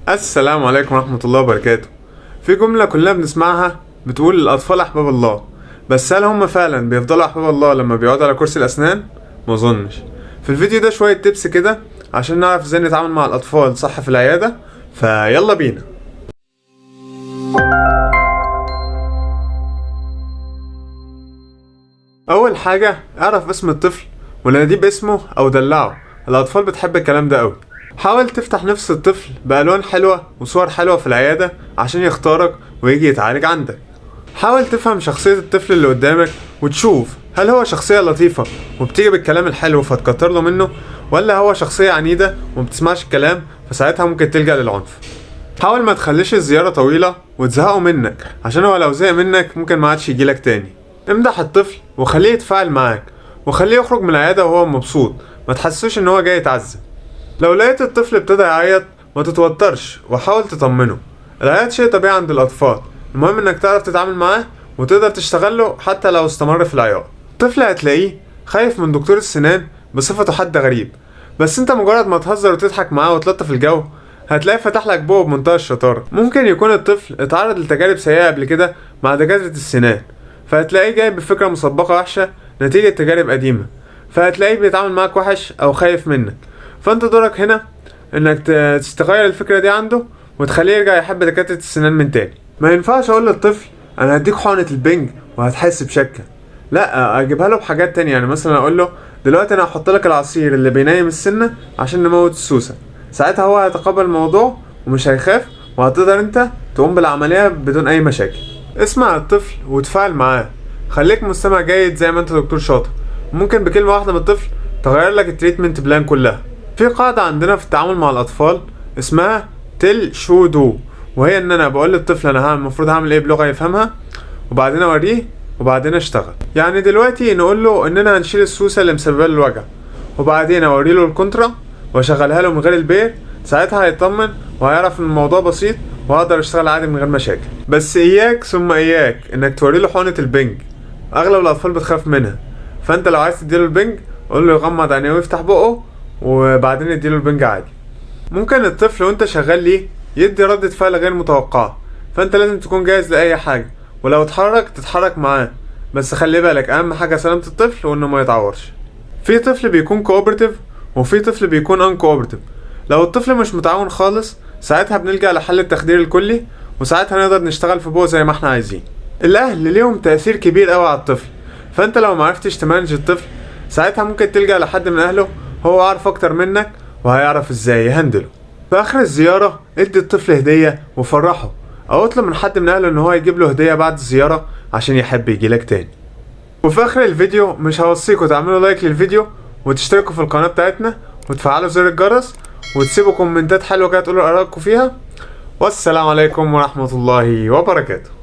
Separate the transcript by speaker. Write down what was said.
Speaker 1: السلام عليكم ورحمة الله وبركاته. في جملة كلنا بنسمعها بتقول الأطفال أحباب الله، بس هل هم فعلا بيفضلوا أحباب الله لما بيقعدوا على كرسي الأسنان؟ مظنش. في الفيديو ده شوية تبس كده عشان نعرف ازاي نتعامل مع الأطفال صح في العيادة، فيلا بينا. أول حاجة اعرف اسم الطفل وناديه باسمه أو دلعه، الأطفال بتحب الكلام ده أوي. حاول تفتح نفس الطفل بألوان حلوة وصور حلوة في العيادة عشان يختارك ويجي يتعالج عندك. حاول تفهم شخصية الطفل اللي قدامك وتشوف هل هو شخصية لطيفة وبتيجي بالكلام الحلو فتكتر له منه، ولا هو شخصية عنيدة ومبتسمعش الكلام فساعتها ممكن تلجأ للعنف. حاول ما تخليش الزيارة طويلة وتزهقه منك، عشان هو لو زهق منك ممكن ما عادش يجيلك تاني. امدح الطفل وخليه يتفاعل معاك وخليه يخرج من العيادة وهو مبسوط، ما تحسسوش ان هو جاي يتعذب. لو لقيت الطفل ابتدى يعيط ما تتوترش وحاول تطمنه، العياط شيء طبيعي عند الأطفال، المهم انك تعرف تتعامل معاه وتقدر تشتغله حتى لو استمر في العياط. الطفل هتلاقيه خايف من دكتور السنان بصفته حد غريب، بس انت مجرد ما تهزر وتضحك معاه وتلطف الجو هتلاقيه فتح لك بقه بمنتهى الشطارة. ممكن يكون الطفل اتعرض لتجارب سيئة قبل كده مع دكاترة السنان، فهتلاقيه جاي بفكرة مسبقة وحشة نتيجة تجارب قديمة، فهتلاقيه بيتعامل معاك وحش او خايف منك. فانت دورك هنا انك تستغير الفكرة دي عنده وتخليه يرجع يحب دكاترة السنان من تاني. ما ينفعش اقول للطفل انا هديك حقنة البنج وهتحس بشكة، لا، اجيبها له بحاجات تانية. يعني مثلا اقول له دلوقتي انا هحط لك العصير اللي بينيم السنة عشان نموت السوسة، ساعتها هو هيتقبل الموضوع ومش هيخاف وهتقدر انت تقوم بالعملية بدون اي مشاكل. اسمع الطفل وتفاعل معاه، خليك مستمع جيد زي ما انت دكتور شاطر. ممكن بكلمة واحدة من الطفل تغير لك التريتمنت بلان كلها. في قاعدة عندنا في التعامل مع الأطفال اسمها تل شو دو، وهي ان انا بقول للطفل انا المفروض هعمل ايه بلغة يفهمها، وبعدين اوريه وبعدين اشتغل. يعني دلوقتي نقول له اننا هنشيل السوسة اللي مسببه له الوجع، وبعدين اوري له الكونترا واشغلها له من غير البير، ساعتها هيطمن وهيعرف ان الموضوع بسيط وهقدر اشتغل عادي من غير مشاكل. بس اياك ثم اياك انك توري له حقنة البنج، اغلب الاطفال بتخاف منها. فانت لو عايز تديله البنج قول له يغمض عينيه ويفتح بقه وبعدين اديله البنج عادي. ممكن الطفل وانت شغال ليه يدي ردة فعل غير متوقعة، فانت لازم تكون جاهز لأي حاجة، ولو اتحرك تتحرك معاه، بس خلي بالك اهم حاجة سلامة الطفل وانه ما يتعورش. في طفل بيكون كوبرتيف وفي طفل بيكون ان كوبرتيف. لو الطفل مش متعاون خالص ساعتها بنلجأ لحل التخدير الكلي، وساعتها نقدر نشتغل في بقه زي ما احنا عايزين. الاهل ليهم تأثير كبير قوي على الطفل، فانت لو معرفتش تمانج الطفل ساعتها ممكن تلجأ لحد من اهله هو عارف اكتر منك وهيعرف ازاي يهندله. في اخر الزيارة ادي الطفل هدية وفرحه، او اطلب من حد من اهله ان هو يجيب له هدية بعد الزيارة عشان يحب يجيلك تاني. وفي اخر الفيديو مش هوصيكوا تعملوا لايك للفيديو وتشتركوا في القناة بتاعتنا وتفعلوا زر الجرس وتسيبوا كومنتات حلوة كده تقولوا ارائكم فيها. والسلام عليكم ورحمة الله وبركاته.